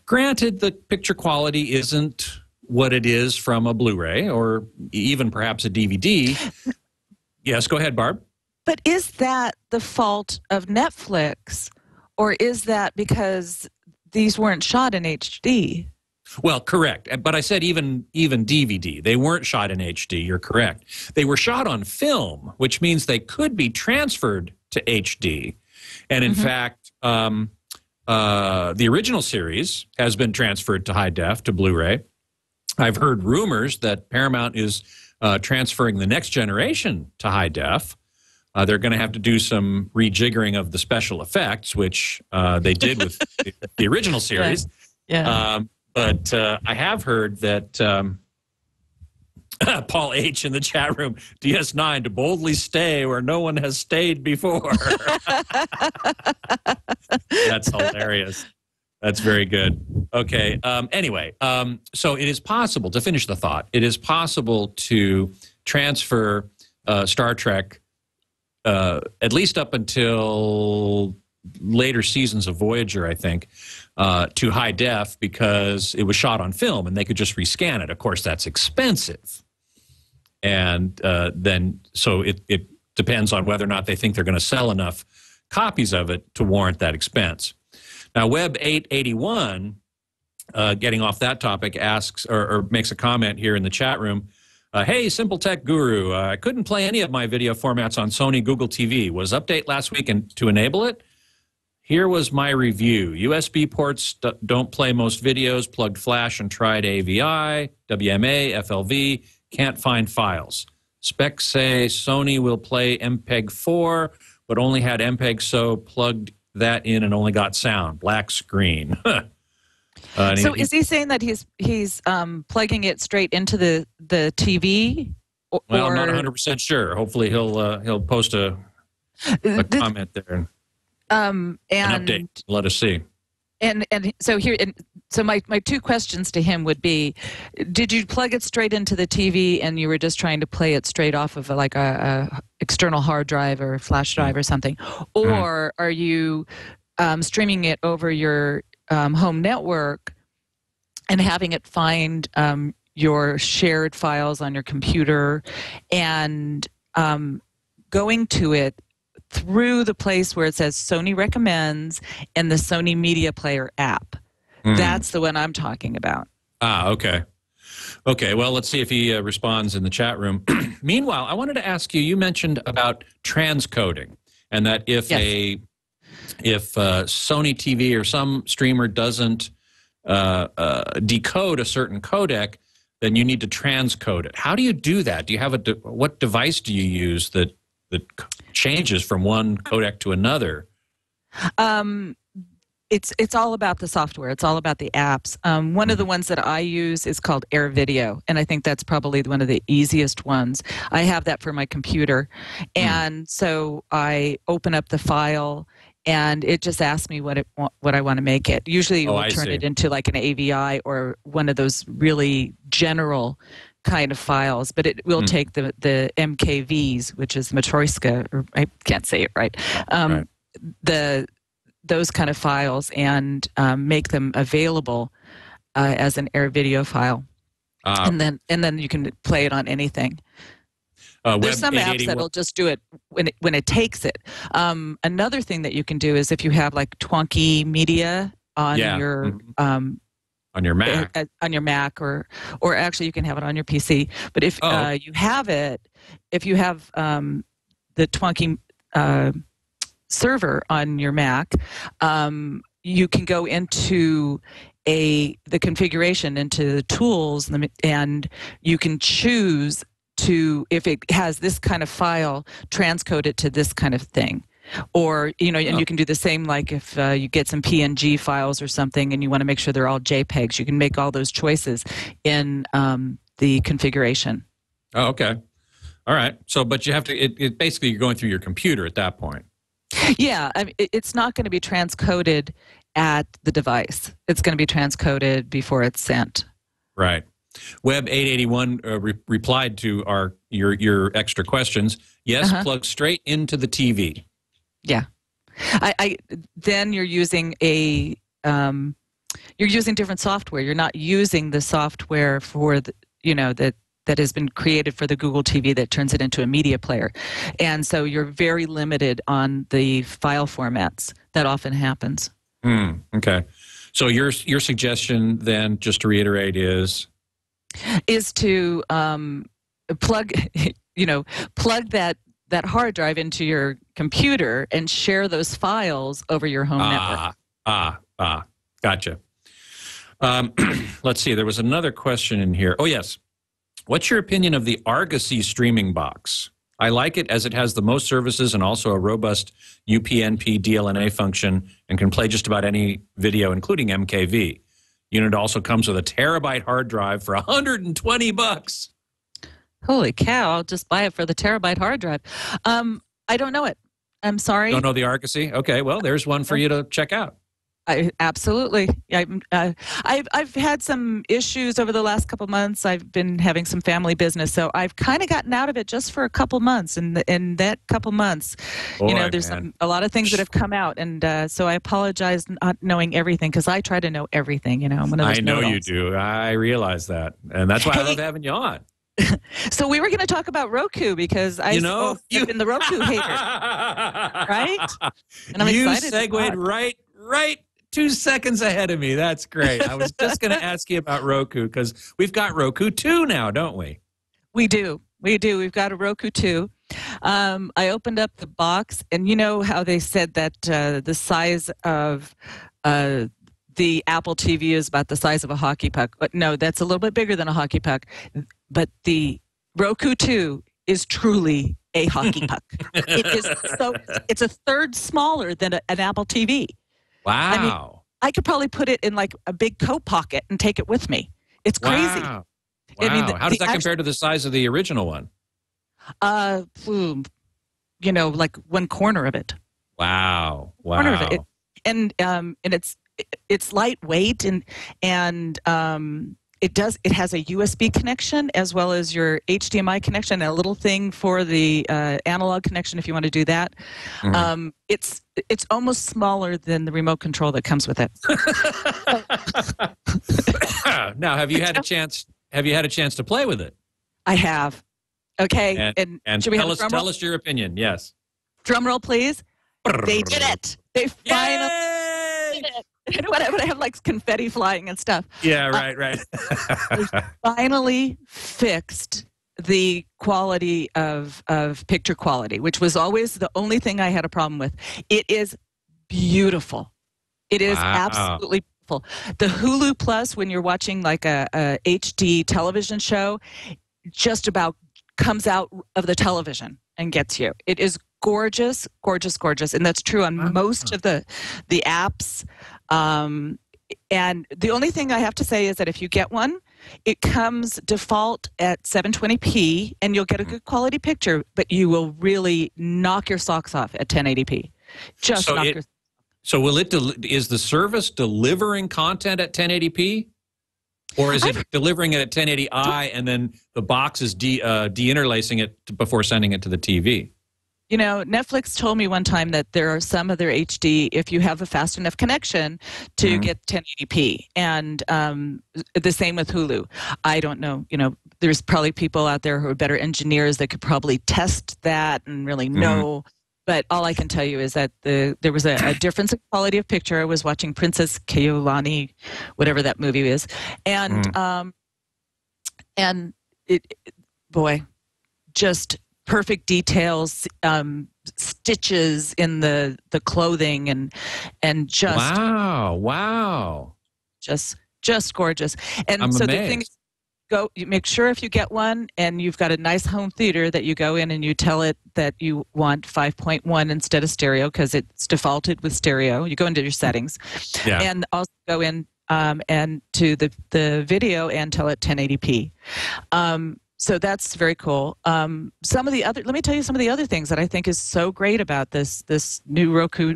granted, the picture quality isn't what it is from a Blu-ray or even perhaps a DVD. Yes, go ahead, Barb. But is that the fault of Netflix, or is that because these weren't shot in HD? Well, correct. But I said even DVD. They weren't shot in HD. You're correct. They were shot on film, which means they could be transferred to HD. And in fact, the original series has been transferred to high def, to Blu-ray. I've heard rumors that Paramount is transferring the next generation to high def. They're going to have to do some rejiggering of the special effects, which they did with the original series. Yeah. But I have heard that Paul H. in the chat room, DS9, to boldly stay where no one has stayed before. That's hilarious. That's very good. Okay. Anyway, so it is possible, to finish the thought, it is possible to transfer Star Trek, at least up until later seasons of Voyager, I think, to high def because it was shot on film and they could just rescan it. Of course, that's expensive. And then so it depends on whether or not they think they're going to sell enough copies of it to warrant that expense. Now, Web 881, getting off that topic, asks or makes a comment here in the chat room. Hey, Simple Tech Guru, I couldn't play any of my video formats on Sony Google TV. Was update last week to enable it? Here was my review. USB ports don't play most videos, plugged flash and tried AVI, WMA, FLV, can't find files. Specs say Sony will play MPEG-4, but only had MPEG, so plugged that in and only got sound. Black screen. So is he saying that he's plugging it straight into the TV? Well, I'm not 100% sure. Hopefully he'll post a comment there. And an update. Let us see. And so here, so my two questions to him would be: did you plug it straight into the TV, and you were just trying to play it straight off of like a external hard drive or flash drive or something, or are you streaming it over your home network and having it find your shared files on your computer and going to it through the place where it says Sony recommends and the Sony Media Player app? That's the one I'm talking about. Okay. Okay, well, let's see if he responds in the chat room. Meanwhile, I wanted to ask you, you mentioned about transcoding, and that if if Sony TV or some streamer doesn't decode a certain codec, then you need to transcode it. How do you do that? Do you have what device do you use that changes from one codec to another? It's all about the software. It's all about the apps. One of the ones that I use is called Air Video, and I think that's probably one of the easiest ones. I have that for my computer, and so I open up the file, and it just asks me what I want to make it. Usually, it will turn it into like an AVI or one of those really general kind of files, but it will take the MKVs, which is Matryoshka, or I can't say it right. Those kind of files, and make them available as an Air Video file, and then you can play it on anything. There's some apps that'll just do it when it takes it. Another thing that you can do is if you have like Twonky Media on your on your Mac, or actually you can have it on your PC. But if you have the Twonky server on your Mac, you can go into the configuration, into the tools, and you can choose to, if it has this kind of file, transcode it to this kind of thing. Or, and you can do the same, like if you get some PNG files or something and you want to make sure they're all JPEGs, you can make all those choices in the configuration. Oh, okay. All right. So, but you have to, it basically you're going through your computer at that point. Yeah. I mean, it's not going to be transcoded at the device. It's going to be transcoded before it's sent. Right. Web 881 replied to your extra questions. Yes, plug straight into the TV. Yeah, then you're using you're using different software. You're not using the software for that has been created for the Google TV that turns it into a media player, and so you're very limited on the file formats. That often happens. Okay, so your suggestion then, just to reiterate, is to plug that hard drive into your computer and share those files over your home network. Gotcha. Let's see. There was another question in here. Oh, yes. What's your opinion of the Argosy streaming box? I like it as it has the most services and also a robust UPnP DLNA function and can play just about any video, including MKV. Unit also comes with a terabyte hard drive for $120. Holy cow, I'll just buy it for the terabyte hard drive. I don't know it. I'm sorry. Don't know the Argosy? Okay, well, there's one for you to check out. Absolutely. I've had some issues over the last couple months. I've been having some family business, so I've kind of gotten out of it just for a couple months. And in that couple months, Boy, there's a lot of things that have come out, and so I apologize not knowing everything because I try to know everything. I'm one of those I know you know-it-alls. do. I realize that, and that's why I love having you on. So we were going to talk about Roku because I've been the Roku hater, right? And I'm excited. You segued right 2 seconds ahead of me. That's great. I was just going to ask you about Roku because we've got Roku 2 now, don't we? We do. We've got a Roku 2. I opened up the box, and you know how they said that the size of the Apple TV is about the size of a hockey puck. But no, that's a little bit bigger than a hockey puck. But the Roku 2 is truly a hockey puck. It's a third smaller than an Apple TV. Wow. I mean, I could probably put it in like a big coat pocket and take it with me. It's crazy. Wow. I mean, How does that compare to the size of the original one? Like one corner of it. Wow. Corner of it. And it's lightweight and it has a USB connection as well as your HDMI connection, and a little thing for the analog connection if you want to do that. Mm-hmm. It's almost smaller than the remote control that comes with it. Now, have you had a chance to play with it? I have. Okay. And should we tell us your opinion. Yes. Drum roll, please. They did it. They finally did it. When I have like confetti flying and stuff. Yeah, right. They finally fixed the quality of picture quality, which was always the only thing I had a problem with. It is beautiful. It is absolutely beautiful. The Hulu Plus, when you're watching like a HD television show, just about comes out of the television and gets you. It is gorgeous, gorgeous, gorgeous. And that's true on most of the apps. And the only thing I have to say is that if you get one, it comes default at 720p and you'll get a good quality picture, but you will really knock your socks off at 1080p. So is the service delivering content at 1080p? Or is it delivering it at 1080i and then the box is de-interlacing it before sending it to the TV? Netflix told me one time that there are some of their HD, if you have a fast enough connection, to get 1080p. And the same with Hulu. I don't know. There's probably people out there who are better engineers that could probably test that and really know. But all I can tell you is that there was a difference in quality of picture. I was watching Princess Keolani, whatever that movie is. And just perfect details, stitches in the clothing, and just wow, just gorgeous. And I'm so amazed. the thing is, you make sure if you get one and you've got a nice home theater that you go in and you tell it that you want 5.1 instead of stereo because it's defaulted with stereo. You go into your settings, and also go in and to the video and tell it 1080p. So that's very cool. Let me tell you some of the other things that I think is so great about this new Roku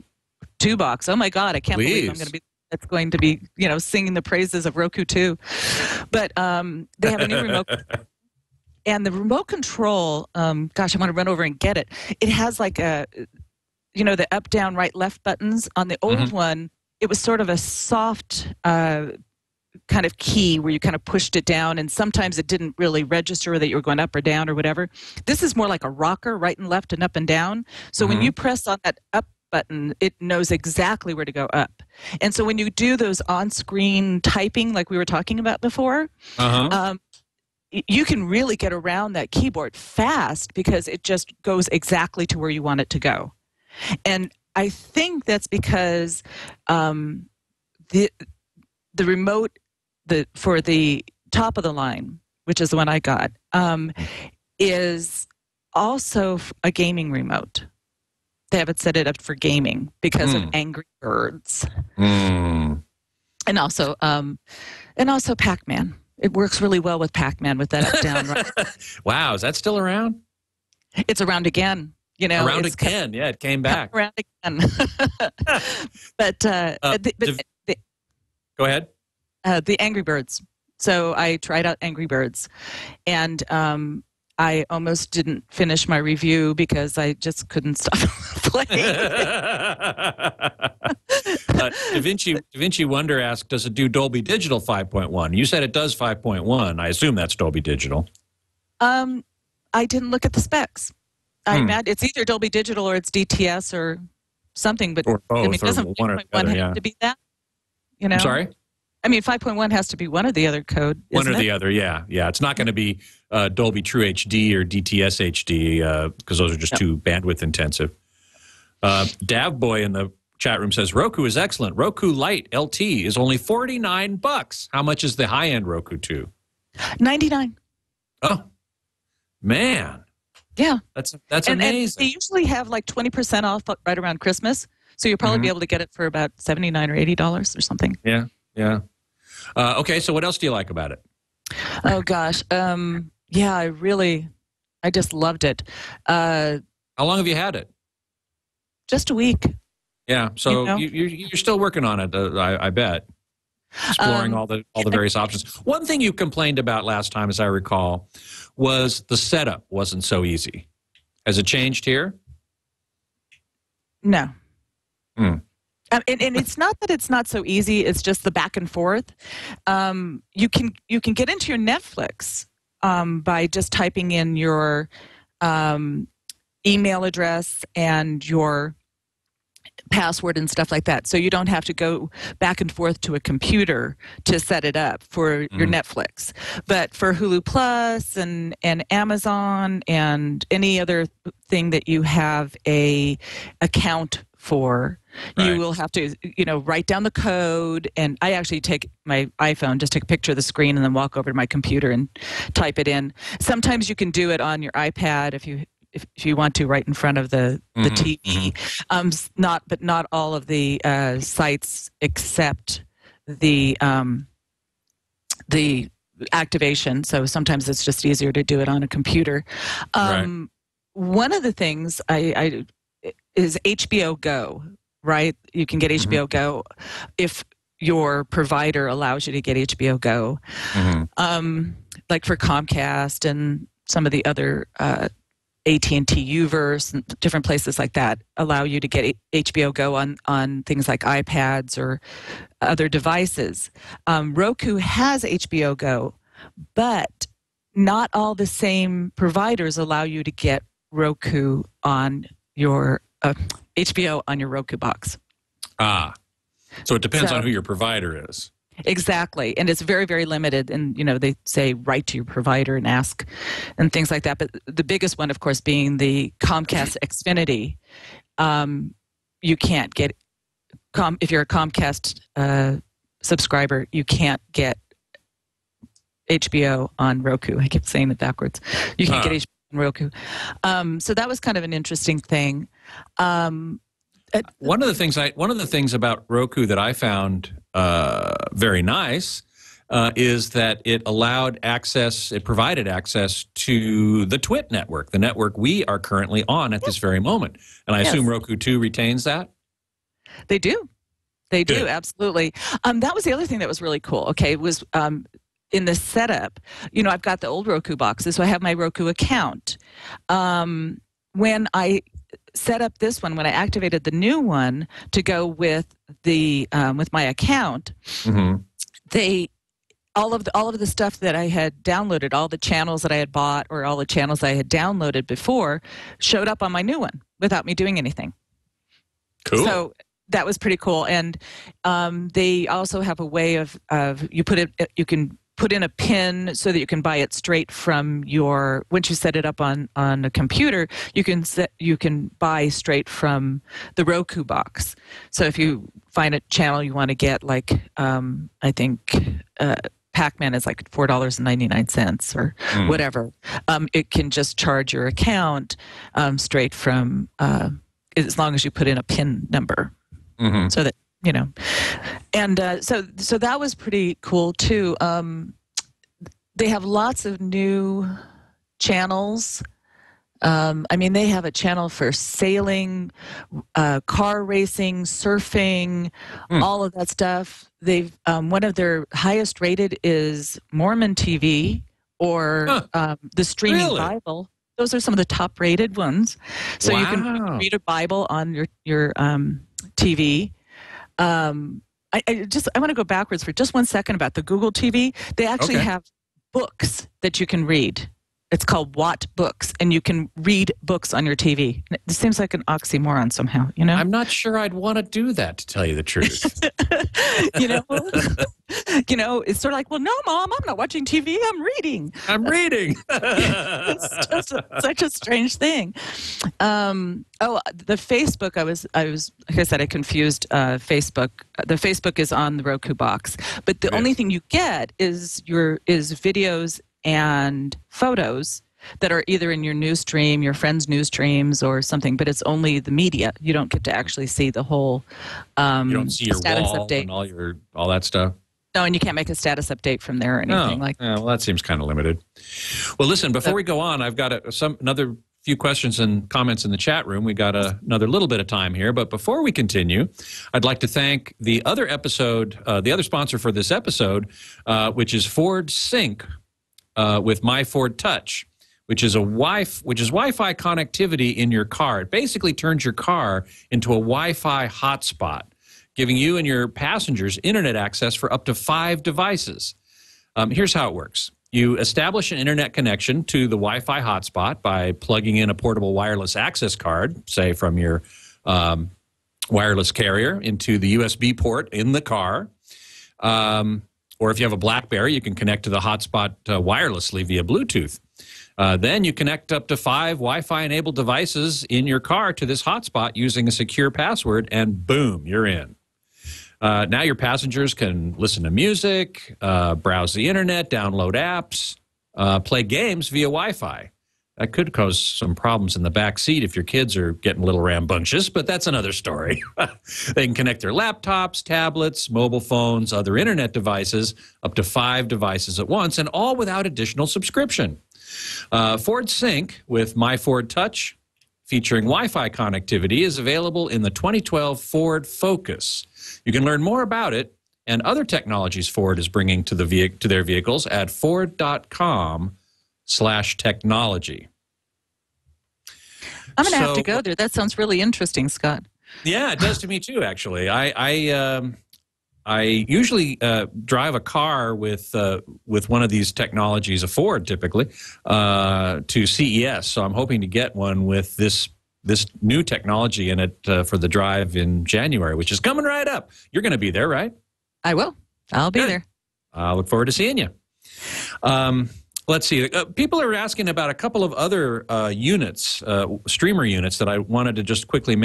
2 box. Oh my God, I can't believe it's going to be, singing the praises of Roku 2. But they have a new remote, and the remote control. Gosh, I want to run over and get it. It has like the up, down, right, left buttons. On the old one, it was sort of a soft kind of key where you kind of pushed it down, and sometimes it didn't really register that you were going up or down or whatever. This is more like a rocker, right and left and up and down. So when you press on that up button, it knows exactly where to go up. And so when you do those on-screen typing like we were talking about before, you can really get around that keyboard fast because it just goes exactly to where you want it to go. And I think that's because the remote for the top of the line, which is the one I got, is also a gaming remote. They haven't set it up for gaming because of Angry Birds, and also Pac-Man. It works really well with Pac-Man with that up down. Right. Wow, is that still around? It's around again. You know, around again. Yeah, it came back. Around again. But go ahead. The Angry Birds. So I tried out Angry Birds, and I almost didn't finish my review because I just couldn't stop playing. Da Vinci Wonder asked, does it do Dolby Digital 5.1? You said it does 5.1. I assume that's Dolby Digital. I didn't look at the specs. I imagine it's either Dolby Digital or it's DTS or something, but or both, I mean, doesn't 5.1 have to be that? You know? I'm sorry? I mean, 5.1 has to be one or the other code. One or the other, yeah. Yeah, it's not going to be Dolby True HD or DTS HD because those are just too bandwidth intensive. Dav Boy in the chat room says, Roku is excellent. Roku Lite LT is only $49. How much is the high-end Roku 2? $99. Oh, man. Yeah. That's and amazing. They usually have like 20% off right around Christmas. So you'll probably be able to get it for about $79 or $80 or something. Yeah, yeah. Okay, so what else do you like about it? Oh, gosh. Yeah, I just loved it. How long have you had it? Just a week. Yeah, so you're still working on it, I bet. Exploring all the various options. One thing you complained about last time, as I recall, was the setup wasn't so easy. Has it changed here? No. And it's not that it's not so easy. It's just the back and forth. You can get into your Netflix by just typing in your email address and your password and stuff like that. So you don't have to go back and forth to a computer to set it up for your Netflix. But for Hulu Plus and Amazon and any other thing that you have a account for, you will have to, write down the code. And I actually take my iPhone, just take a picture of the screen and then walk over to my computer and type it in. Sometimes you can do it on your iPad if you want to, right in front of the TV. But not all of the sites accept the activation. So sometimes it's just easier to do it on a computer. One of the things is HBO Go, right? You can get HBO Go if your provider allows you to get HBO Go. Like for Comcast and some of the other AT&T Uverse and different places like that allow you to get HBO Go on things like iPads or other devices. Roku has HBO Go, but not all the same providers allow you to get Roku on your HBO on your Roku box. So it depends on who your provider is. Exactly. And it's very, very limited. And, they say write to your provider and ask and things like that. But the biggest one, of course, being the Comcast Xfinity. You can't get, if you're a Comcast subscriber, you can't get HBO on Roku. I keep saying it backwards. You can't get HBO on Roku. So that was kind of an interesting thing. One of the things about Roku that I found very nice is that it provided access to the TWiT network, the network we are currently on at this very moment. And I assume Roku 2 retains that? They do. They do, absolutely. That was the other thing that was really cool. Okay, was in the setup, I've got the old Roku boxes, so I have my Roku account. When I set up this one, when I activated the new one to go with the with my account, all of the stuff that I had downloaded, all the channels that I had bought or all the channels I had downloaded before, showed up on my new one without me doing anything. Cool. So that was pretty cool, and they also have a way of you can put in a PIN so that you can buy it straight from once you set it up on a computer, you can buy straight from the Roku box. So if you find a channel you want to get, like I think Pac-Man is like $4.99 or whatever, it can just charge your account straight from as long as you put in a PIN number, so that and so that was pretty cool too. They have lots of new channels I mean, they have a channel for sailing, car racing, surfing, all of that stuff. They've one of their highest rated is Mormon TV or the Streaming Bible. Those are some of the top rated ones. So you can read a Bible on your TV. I want to go backwards for just 1 second about the Google TV. They actually have books that you can read. It's called Watt Books, and you can read books on your TV. It seems like an oxymoron somehow, you know? I'm not sure I'd want to do that, to tell you the truth. It's sort of like, well, no, Mom, I'm not watching TV. I'm reading. I'm reading. It's just such a strange thing. The Facebook, I was like I said, I confused Facebook. The Facebook is on the Roku box, but the only thing you get is videos and photos that are either in your news stream, your friend's news streams, or something. But it's only the media. You don't get to actually see the whole you don't see your status wall update and all that stuff. No, and you can't make a status update from there or anything like that. Well, that seems kind of limited. Well, listen, before we go on, I've got another few questions and comments in the chat room. We got another little bit of time here, but before we continue, I'd like to thank the other sponsor for this episode, which is Ford Sync with My Ford Touch, which is Wi-Fi connectivity in your car. It basically turns your car into a Wi-Fi hotspot, giving you and your passengers internet access for up to 5 devices. Here's how it works. You establish an internet connection to the Wi-Fi hotspot by plugging in a portable wireless access card, say from your wireless carrier, into the USB port in the car. Or if you have a BlackBerry, you can connect to the hotspot wirelessly via Bluetooth. Then you connect up to 5 Wi-Fi-enabled devices in your car to this hotspot using a secure password, and boom, you're in. Now your passengers can listen to music, browse the internet, download apps, play games via Wi-Fi. That could cause some problems in the back seat if your kids are getting a little rambunctious, but that's another story. They can connect their laptops, tablets, mobile phones, other internet devices, up to 5 devices at once, and all without additional subscription. Ford Sync with My Ford Touch, featuring Wi-Fi connectivity, is available in the 2012 Ford Focus. You can learn more about it and other technologies Ford is bringing to their vehicles at ford.com/technology. I'm going to have to go there. That sounds really interesting, Scott. Yeah, it does to me too, actually. I usually drive a car with one of these technologies, a Ford typically, to CES. So I'm hoping to get one with this new technology in it for the drive in January, which is coming right up. You're going to be there, right? I will. I'll be there. I look forward to seeing you. Let's see. People are asking about a couple of other units, streamer units, that I wanted to just quickly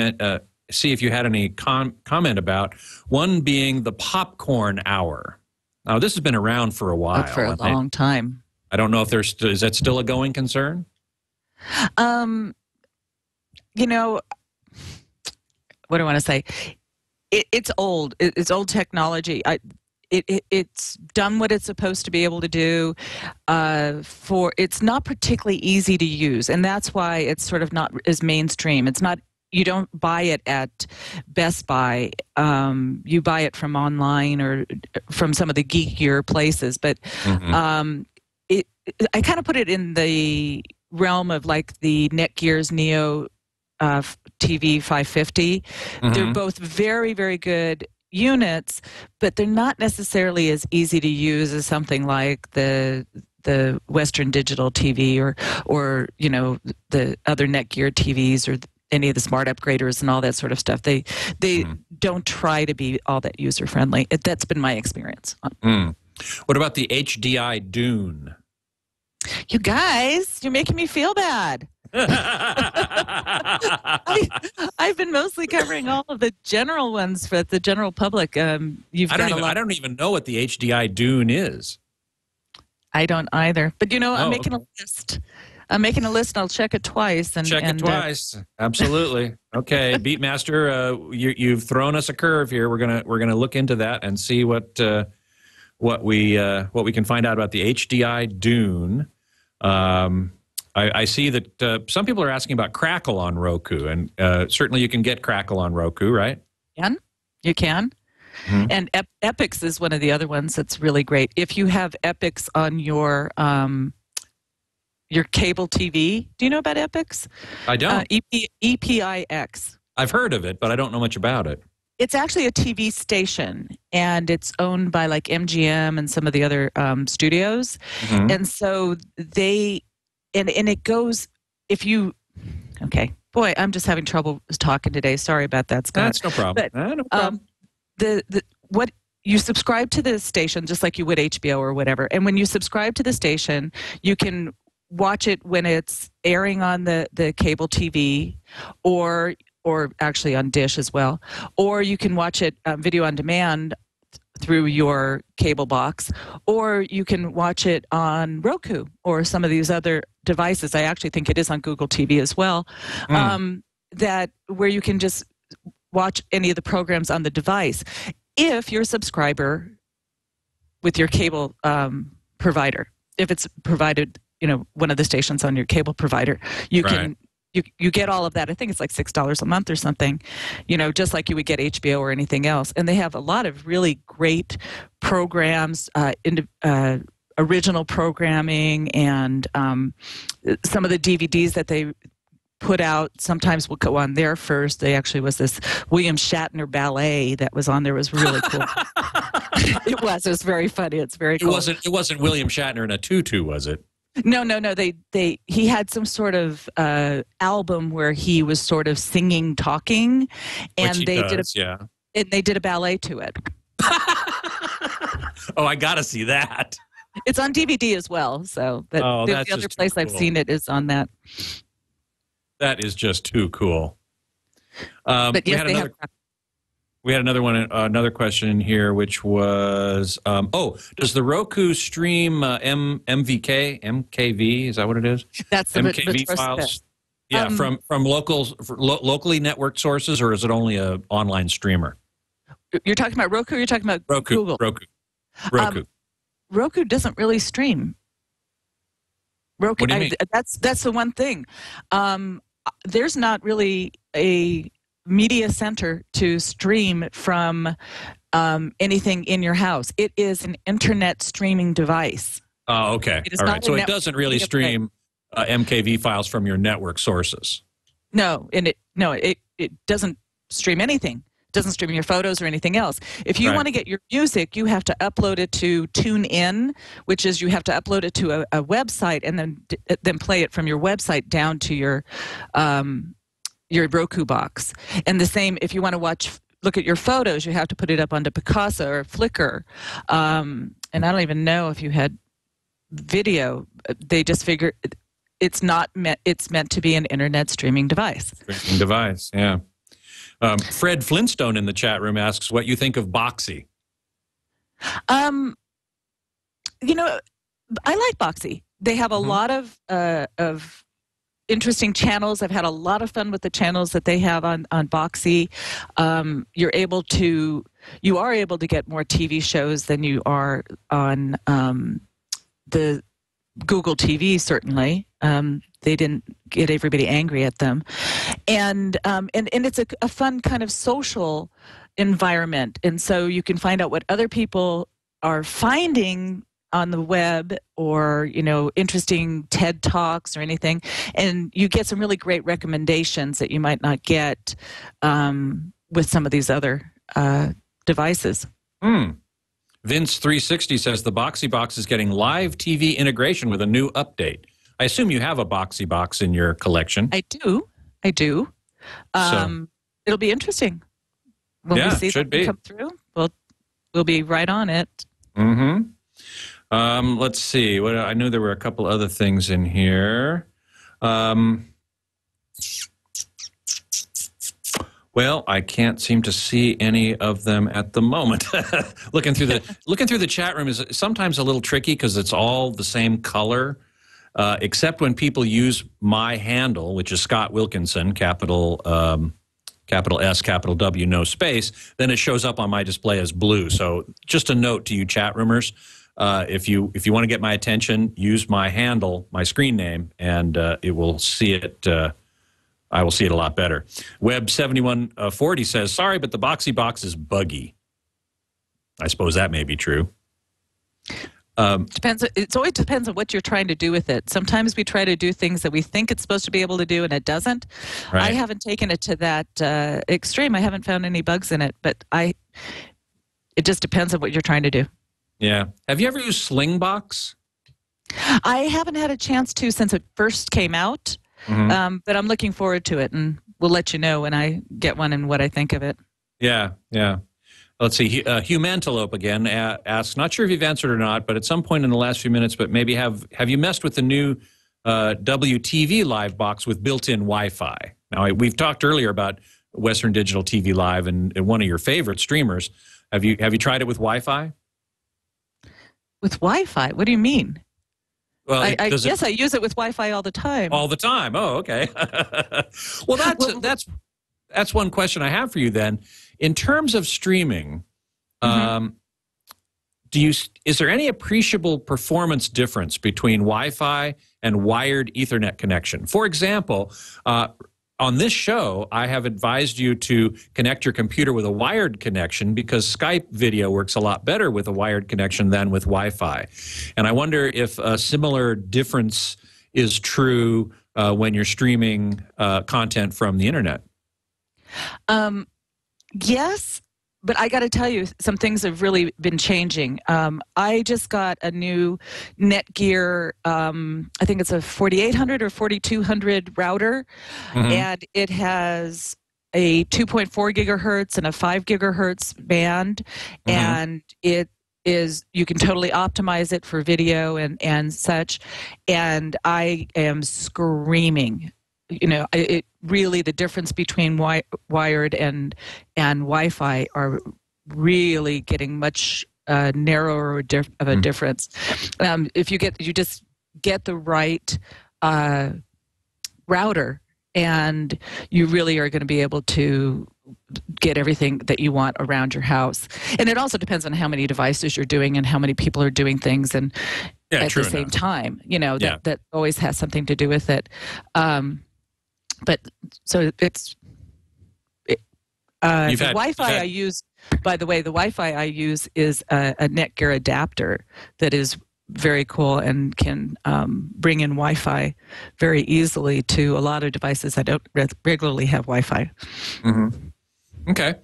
see if you had any comment about. One being the Popcorn Hour. Now, this has been around for a while. For a long time. I don't know if is that still a going concern? What do I want to say? It's old. It's old technology. It's done what it's supposed to be able to do. It's not particularly easy to use, and that's why it's sort of not as mainstream. It's not. You don't buy it at Best Buy. You buy it from online or from some of the geekier places. But I kind of put it in the realm of like the Netgear's Neo TV 550. They're both very, very good units, but they're not necessarily as easy to use as something like the Western Digital TV or the other Netgear TVs or any of the smart upgraders and all that sort of stuff. They don't try to be all that user friendly. That's been my experience. What about the HDI Dune? You guys, you're making me feel bad. I've been mostly covering all of the general ones for the general public. I don't even know what the HDI Dune is. I don't either. But I'm making a list. I'm making a list, and I'll check it twice. Check it twice. Absolutely. Okay, Beatmaster, you've thrown us a curve here. We're gonna look into that and see what we can find out about the HDI Dune. I see that some people are asking about Crackle on Roku, and certainly you can get Crackle on Roku, right? You can. Mm-hmm. And Epix is one of the other ones that's really great. If you have Epix on your cable TV, do you know about Epix? I don't. EPIX. I've heard of it, but I don't know much about it. It's actually a TV station, and it's owned by like MGM and some of the other studios. Mm-hmm. And so and it goes, okay, boy, I'm just having trouble talking today. Sorry about that, Scott. That's no problem. But, no problem. What you subscribe to the station just like you would HBO or whatever, and when you subscribe to the station, you can watch it when it's airing on the cable TV, or actually on Dish as well, or you can watch it video on demand through your cable box, or you can watch it on Roku or some of these other devices. I actually think it is on Google TV as well, that where you can just watch any of the programs on the device if you're a subscriber with your cable provider. If it's provided, one of the stations on your cable provider, you can you get all of that. I think it's like $6 a month or something, just like you would get HBO or anything else. And they have a lot of really great programs, original programming, and some of the DVDs that they put out sometimes will go on there first. They actually was this William Shatner ballet that was on there. It was really cool. It was very funny. It's very cool. It wasn't William Shatner in a tutu, was it? No. He had some sort of album where he was sort of singing, talking, and they did a ballet to it. Oh, I gotta see that. It's on DVD as well. So the other place I've seen it is on that. That is just too cool. But yes, we had another question in here, which was, does the Roku stream MKV? Is that what it is? That's the MKV files. Yeah, from locally networked sources, or is it only an online streamer? You're talking about Roku. Or you're talking about Google. Roku. Roku doesn't really stream. Roku. What do you mean? That's the one thing. There's not really a media center to stream from anything in your house. It is an internet streaming device. Oh, okay. All right. So it doesn't really stream MKV files from your network sources. No, and it doesn't stream anything. It doesn't stream your photos or anything else. If you want to get your music, you have to upload it to TuneIn, which is you have to upload it to a website and then play it from your website down to your Roku box. And the same, if you want to look at your photos, you have to put it up onto Picasa or Flickr. And I don't even know if you had video. They just figure it's meant to be an internet streaming device. Streaming device, yeah. Fred Flintstone in the chat room asks what you think of Boxy. I like Boxy. They have a lot of interesting channels. I've had a lot of fun with the channels that they have on Boxy. You are able to get more TV shows than you are on the Google TV, certainly. They didn't get everybody angry at them. And it's a fun kind of social environment. And so you can find out what other people are finding on the web, or interesting TED Talks or anything, and you get some really great recommendations that you might not get with some of these other devices. Vince360 says the Boxy Box is getting live TV integration with a new update. I assume you have a Boxy Box in your collection. I do. It'll be interesting when we see them come through. We'll be right on it. Let's see. I knew there were a couple other things in here. Well, I can't seem to see any of them at the moment. Looking through the chat room is sometimes a little tricky because it's all the same color, except when people use my handle, which is Scott Wilkinson, capital S, capital W, no space. Then it shows up on my display as blue. So just a note to you chat roomers. If you want to get my attention, use my handle, my screen name, and it will see it. I will see it a lot better. Web7140 says, sorry, but the Boxy Box is buggy. I suppose that may be true. Depends. It always depends on what you're trying to do with it. Sometimes we try to do things that we think it's supposed to be able to do, and it doesn't. Right. I haven't taken it to that extreme. I haven't found any bugs in it, but it just depends on what you're trying to do. Yeah. Have you ever used Slingbox? I haven't had a chance to since it first came out, but I'm looking forward to it, and we'll let you know when I get one and what I think of it. Yeah, yeah. Let's see. Humantelope again asks, not sure if you've answered or not, but at some point in the last few minutes, but maybe have you messed with the new WTV Live box with built-in Wi-Fi? Now, we've talked earlier about Western Digital TV Live and one of your favorite streamers. Have you tried it with Wi-Fi? With Wi-Fi? What do you mean? Well, I guess I use it with Wi-Fi all the time. All the time? Oh, okay. Well, that's one question I have for you then. In terms of streaming, is there any appreciable performance difference between Wi-Fi and wired Ethernet connection? For example, on this show, I have advised you to connect your computer with a wired connection because Skype video works a lot better with a wired connection than with Wi-Fi. And I wonder if a similar difference is true when you're streaming content from the internet. Yes, but I got to tell you, some things have really been changing. I just got a new Netgear, I think it's a 4800 or 4200 router, and it has a 2.4 gigahertz and a 5 gigahertz band, and it is, you can totally optimize it for video and such, and I am screaming. You know, it really, the difference between wired and Wi-Fi are really getting much narrower of a difference. If you just get the right router, and you really are going to be able to get everything that you want around your house. And it also depends on how many devices you're doing and how many people are doing things and at the same time. You know, that always has something to do with it. But so it's Wi-Fi I use. By the way, the Wi-Fi I use is a Netgear adapter that is very cool and can bring in Wi-Fi very easily to a lot of devices that don't regularly have Wi-Fi. Okay.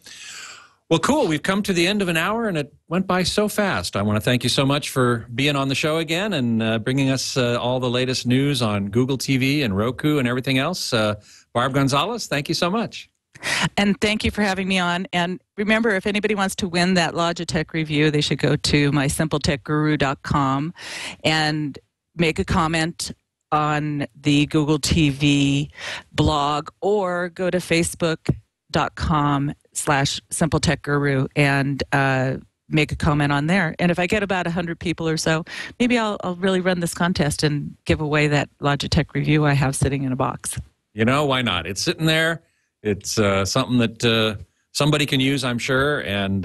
Well, cool. We've come to the end of an hour, and it went by so fast. I want to thank you so much for being on the show again and bringing us all the latest news on Google TV and Roku and everything else. Barb Gonzalez, thank you so much. And thank you for having me on. And remember, if anybody wants to win that Logitech review, they should go to mysimpletechguru.com and make a comment on the Google TV blog, or go to facebook.com/simpletechguru and make a comment on there. And if I get about 100 people or so, maybe I'll really run this contest and give away that Logitech review I have sitting in a box. You know, why not? It's sitting there. It's something that somebody can use, I'm sure. And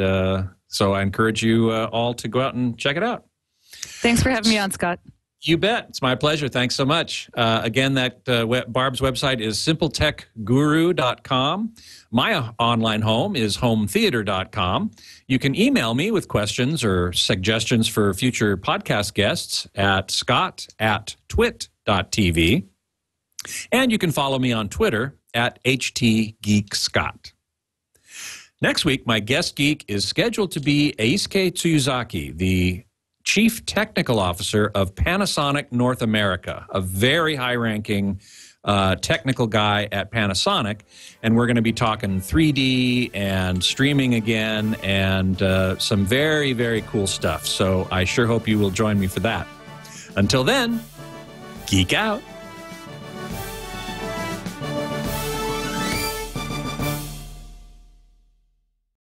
so I encourage you all to go out and check it out. Thanks for having me on, Scott. You bet. It's my pleasure. Thanks so much. Again, that Barb's website is simpletechguru.com. My online home is hometheater.com. You can email me with questions or suggestions for future podcast guests at scott@twit.tv. And you can follow me on Twitter at htgeekscott. Next week, my guest geek is scheduled to be Eisuke Tsuyuzaki, the Chief Technical Officer of Panasonic North America, a very high-ranking technical guy at Panasonic. And we're going to be talking 3D and streaming again and some very, very cool stuff. So I sure hope you will join me for that. Until then, geek out.